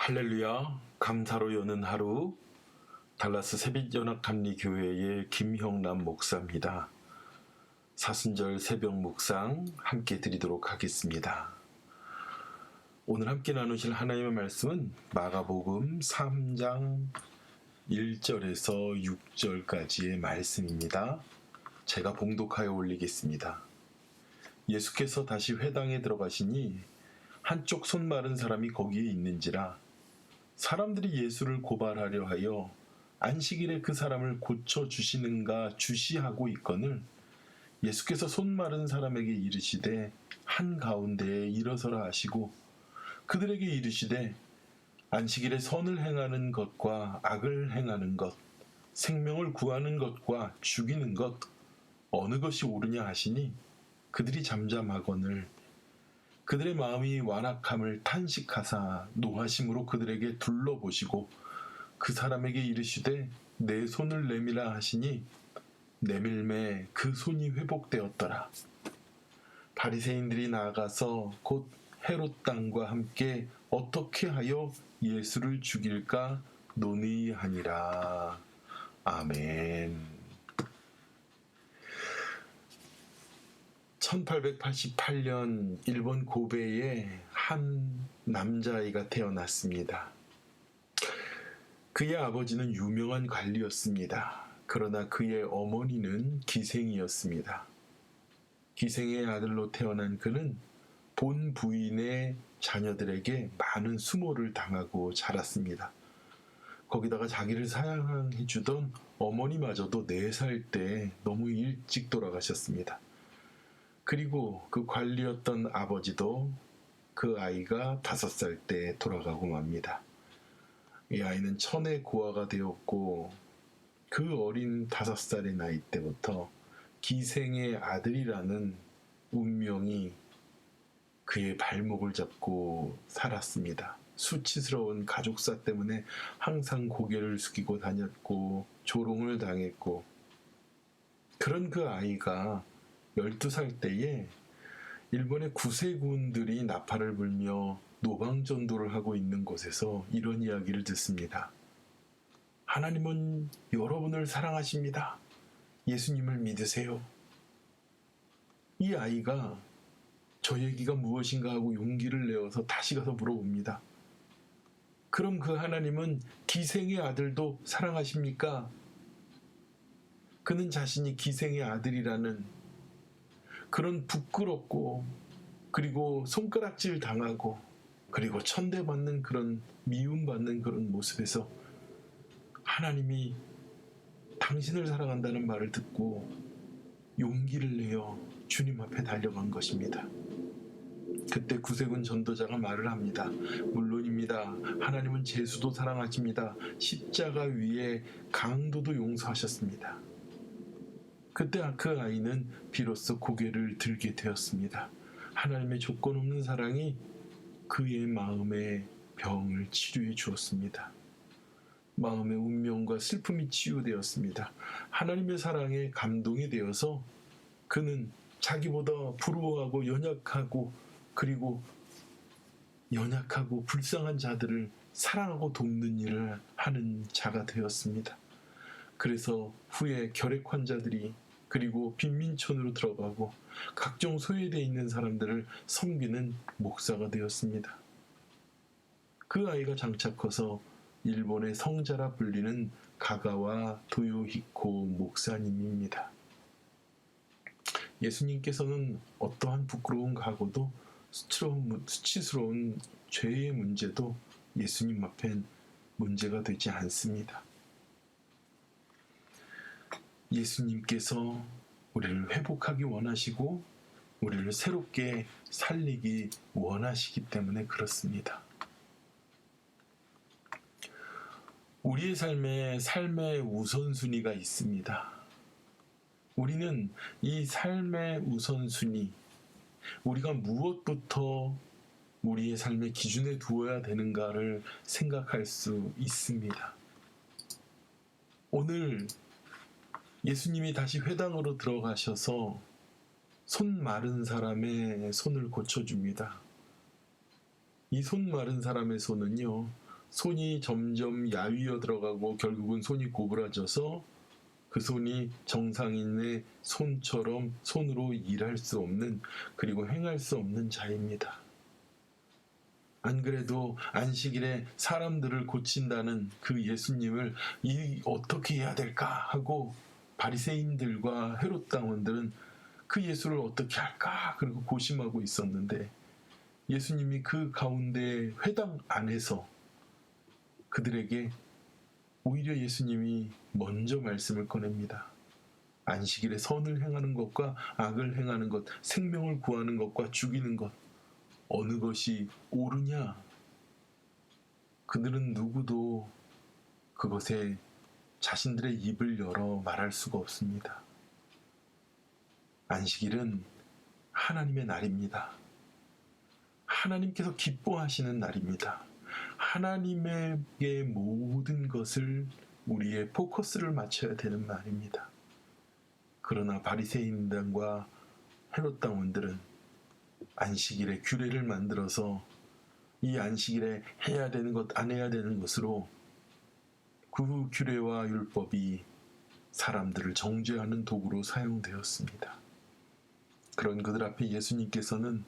할렐루야, 감사로 여는 하루, 달라스 새빛연합감리교회의 김형남 목사입니다. 사순절 새벽 묵상 함께 드리도록 하겠습니다. 오늘 함께 나누실 하나님의 말씀은 마가복음 3장 1절에서 6절까지의 말씀입니다. 제가 봉독하여 올리겠습니다. 예수께서 다시 회당에 들어가시니 한쪽 손 마른 사람이 거기에 있는지라. 사람들이 예수를 고발하려 하여 안식일에 그 사람을 고쳐주시는가 주시하고 있거늘 예수께서 손 마른 사람에게 이르시되 한가운데에 일어서라 하시고 그들에게 이르시되 안식일에 선을 행하는 것과 악을 행하는 것, 생명을 구하는 것과 죽이는 것 어느 것이 옳으냐 하시니 그들이 잠잠하거늘 그들의 마음이 완악함을 탄식하사 노하심으로 그들에게 둘러보시고 그 사람에게 이르시되 내 손을 내밀라 하시니 내밀매 그 손이 회복되었더라. 바리새인들이 나아가서 곧 헤롯 당과 함께 어떻게 하여 예수를 죽일까 논의하니라. 아멘. 1888년 일본 고베에 한 남자아이가 태어났습니다. 그의 아버지는 유명한 관리였습니다. 그러나 그의 어머니는 기생이었습니다. 기생의 아들로 태어난 그는 본 부인의 자녀들에게 많은 수모를 당하고 자랐습니다. 거기다가 자기를 사랑해주던 어머니마저도 4살 때 너무 일찍 돌아가셨습니다. 그리고 그 관리였던 아버지도 그 아이가 5살 때 돌아가고 맙니다. 이 아이는 천의 고아가 되었고 그 어린 5살의 나이 때부터 기생의 아들이라는 운명이 그의 발목을 잡고 살았습니다. 수치스러운 가족사 때문에 항상 고개를 숙이고 다녔고 조롱을 당했고 그런 그 아이가 12살 때에 일본의 구세군들이 나팔을 불며 노방전도를 하고 있는 곳에서 이런 이야기를 듣습니다. 하나님은 여러분을 사랑하십니다. 예수님을 믿으세요. 이 아이가 저 얘기가 무엇인가 하고 용기를 내어서 다시 가서 물어봅니다. 그럼 그 하나님은 기생의 아들도 사랑하십니까? 그는 자신이 기생의 아들이라는 그런 부끄럽고 그리고 손가락질 당하고 그리고 천대받는 그런 미움받는 그런 모습에서 하나님이 당신을 사랑한다는 말을 듣고 용기를 내어 주님 앞에 달려간 것입니다. 그때 구세군 전도자가 말을 합니다. 물론입니다. 하나님은 제수도 사랑하십니다. 십자가 위에 강도도 용서하셨습니다. 그때 그 아이는 비로소 고개를 들게 되었습니다. 하나님의 조건 없는 사랑이 그의 마음의 병을 치료해 주었습니다. 마음의 운명과 슬픔이 치유되었습니다. 하나님의 사랑에 감동이 되어서 그는 자기보다 부러워하고 연약하고 그리고 연약하고 불쌍한 자들을 사랑하고 돕는 일을 하는 자가 되었습니다. 그래서 후에 결핵 환자들이 그리고 빈민촌으로 들어가고 각종 소외되어 있는 사람들을 섬기는 목사가 되었습니다. 그 아이가 장차 커서 일본의 성자라 불리는 가가와 도요히코 목사님입니다. 예수님께서는 어떠한 부끄러운 각오도 수치스러운 죄의 문제도 예수님 앞엔 문제가 되지 않습니다. 예수님께서 우리를 회복하기 원하시고 우리를 새롭게 살리기 원하시기 때문에 그렇습니다. 우리의 삶의 우선순위가 있습니다. 우리는 이 삶의 우선순위, 우리가 무엇부터 우리의 삶의 기준에 두어야 되는가를 생각할 수 있습니다. 오늘 예수님이 다시 회당으로 들어가셔서 손 마른 사람의 손을 고쳐줍니다. 이 손 마른 사람의 손은요, 손이 점점 야위어 들어가고 결국은 손이 고부라져서 그 손이 정상인의 손처럼 손으로 일할 수 없는, 그리고 행할 수 없는 자입니다. 안 그래도 안식일에 사람들을 고친다는 그 예수님을 어떻게 해야 될까 하고 바리새인들과 헤롯 당원들은 그 예수를 어떻게 할까 그리고 고심하고 있었는데, 예수님이 그 가운데 회당 안에서 그들에게 오히려 예수님이 먼저 말씀을 꺼냅니다. 안식일에 선을 행하는 것과 악을 행하는 것, 생명을 구하는 것과 죽이는 것, 어느 것이 옳으냐? 그들은 누구도 그것에 자신들의 입을 열어 말할 수가 없습니다. 안식일은 하나님의 날입니다. 하나님께서 기뻐하시는 날입니다. 하나님에게 모든 것을, 우리의 포커스를 맞춰야 되는 날입니다. 그러나 바리새인당과 헤롯 당원들은 안식일에 규례를 만들어서 이 안식일에 해야 되는 것, 안 해야 되는 것으로 그 규례와 율법이 사람들을 정죄하는 도구로 사용되었습니다. 그런 그들 앞에 예수님께서는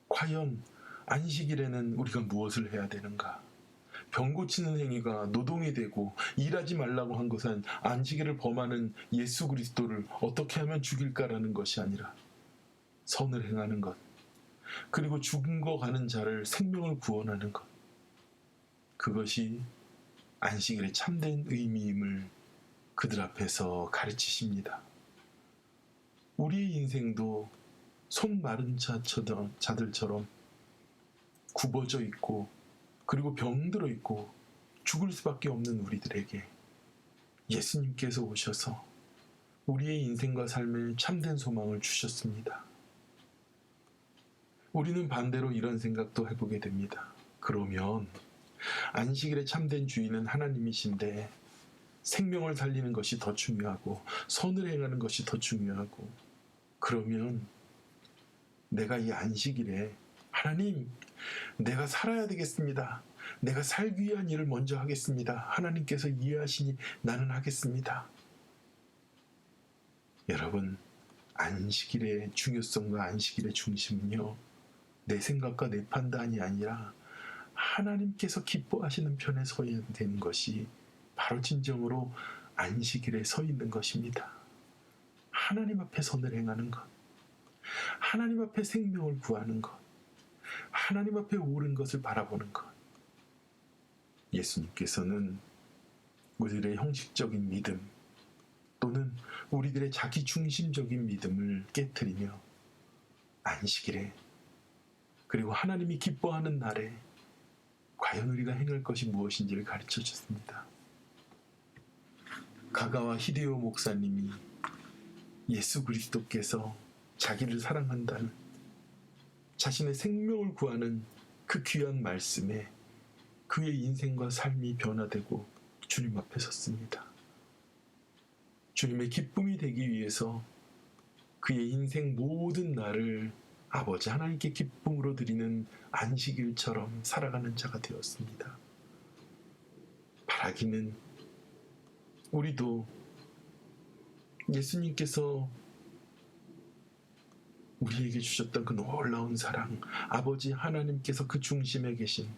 과연 안식일에는 우리가 무엇을 해야 되는가? 병 고치는 행위가 노동이 되고 일하지 말라고 한 것은 안식일을 범하는 예수 그리스도를 어떻게 하면 죽일까라는 것이 아니라 선을 행하는 것, 그리고 죽어가는 자를 생명을 구원하는 것, 그것이 안식일의 참된 의미임을 그들 앞에서 가르치십니다. 우리의 인생도 손 마른 자들처럼 굽어져 있고 그리고 병들어 있고 죽을 수밖에 없는 우리들에게 예수님께서 오셔서 우리의 인생과 삶에 참된 소망을 주셨습니다. 우리는 반대로 이런 생각도 해보게 됩니다. 그러면 안식일의 참된 주인은 하나님이신데 생명을 살리는 것이 더 중요하고 선을 행하는 것이 더 중요하고, 그러면 내가 이 안식일에 하나님, 내가 살아야 되겠습니다. 내가 살기 위한 일을 먼저 하겠습니다. 하나님께서 이해하시니 나는 하겠습니다. 여러분, 안식일의 중요성과 안식일의 중심은요, 내 생각과 내 판단이 아니라 하나님께서 기뻐하시는 편에 서야 되는 것이 바로 진정으로 안식일에 서 있는 것입니다. 하나님 앞에 선을 행하는 것, 하나님 앞에 생명을 구하는 것, 하나님 앞에 옳은 것을 바라보는 것. 예수님께서는 우리들의 형식적인 믿음 또는 우리들의 자기중심적인 믿음을 깨트리며 안식일에, 그리고 하나님이 기뻐하는 날에 과연 우리가 행할 것이 무엇인지를 가르쳐 주셨습니다. 가가와 히데요 목사님이 예수 그리스도께서 자기를 사랑한다는, 자신의 생명을 구하는 그 귀한 말씀에 그의 인생과 삶이 변화되고 주님 앞에 섰습니다. 주님의 기쁨이 되기 위해서 그의 인생 모든 날을 아버지 하나님께 기쁨으로 드리는 안식일처럼 살아가는 자가 되었습니다. 바라기는 우리도 예수님께서 우리에게 주셨던 그 놀라운 사랑, 아버지 하나님께서 그 중심에 계신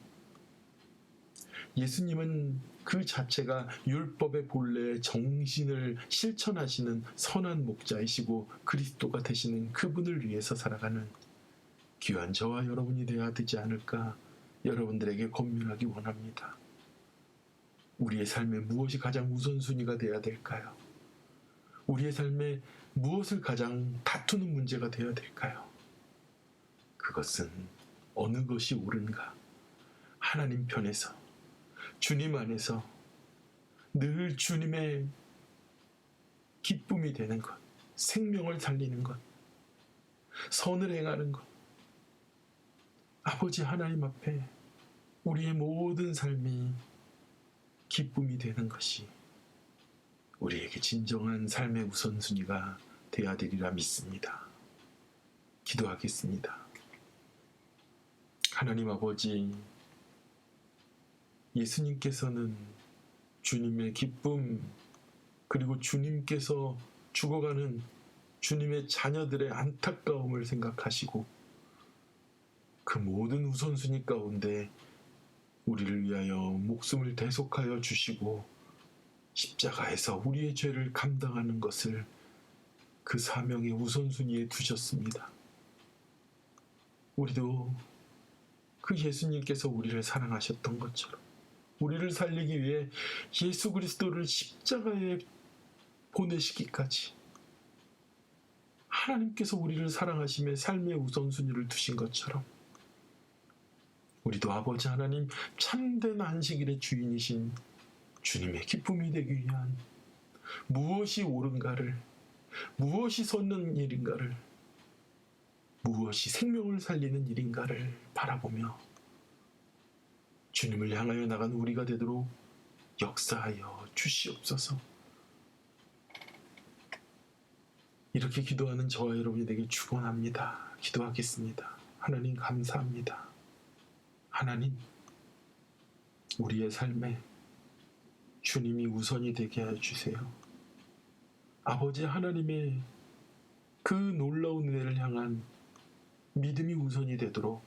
예수님은 그 자체가 율법의 본래의 정신을 실천하시는 선한 목자이시고 그리스도가 되시는 그분을 위해서 살아가는 귀한 저와 여러분이 되어야 되지 않을까 여러분들에게 권면하기 원합니다. 우리의 삶에 무엇이 가장 우선순위가 되어야 될까요? 우리의 삶에 무엇을 가장 다투는 문제가 되어야 될까요? 그것은 어느 것이 옳은가? 하나님 편에서, 주님 안에서 늘 주님의 기쁨이 되는 것, 생명을 살리는 것, 선을 행하는 것, 아버지 하나님 앞에 우리의 모든 삶이 기쁨이 되는 것이 우리에게 진정한 삶의 우선순위가 되어야 되리라 믿습니다. 기도하겠습니다. 하나님 아버지, 예수님께서는 주님의 기쁨, 그리고 주님께서 죽어가는 주님의 자녀들의 안타까움을 생각하시고 그 모든 우선순위 가운데 우리를 위하여 목숨을 대속하여 주시고 십자가에서 우리의 죄를 감당하는 것을 그 사명의 우선순위에 두셨습니다. 우리도 그 예수님께서 우리를 사랑하셨던 것처럼 우리를 살리기 위해 예수 그리스도를 십자가에 보내시기까지 하나님께서 우리를 사랑하심에 삶의 우선순위를 두신 것처럼 우리도 아버지 하나님 참된 안식일의 주인이신 주님의 기쁨이 되기 위한 무엇이 옳은가를, 무엇이 섰는 일인가를, 무엇이 생명을 살리는 일인가를 바라보며 주님을 향하여 나가는 우리가 되도록 역사하여 주시옵소서. 이렇게 기도하는 저와 여러분이 되길 축원합니다. 기도하겠습니다. 하나님 감사합니다. 하나님, 우리의 삶에 주님이 우선이 되게 해주세요. 아버지 하나님의 그 놀라운 은혜를 향한 믿음이 우선이 되도록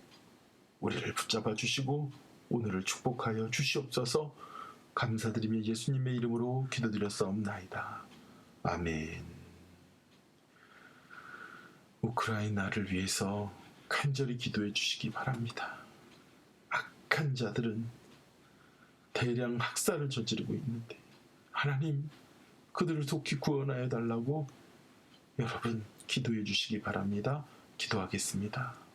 우리를 붙잡아 주시고 오늘을 축복하여 주시옵소서. 감사드리며 예수님의 이름으로 기도드렸사옵나이다. 아멘. 우크라이나를 위해서 간절히 기도해 주시기 바랍니다. 악한 자들은 대량 학살을 저지르고 있는데 하나님 그들을 속히 구원하여 달라고 여러분 기도해 주시기 바랍니다. 기도하겠습니다.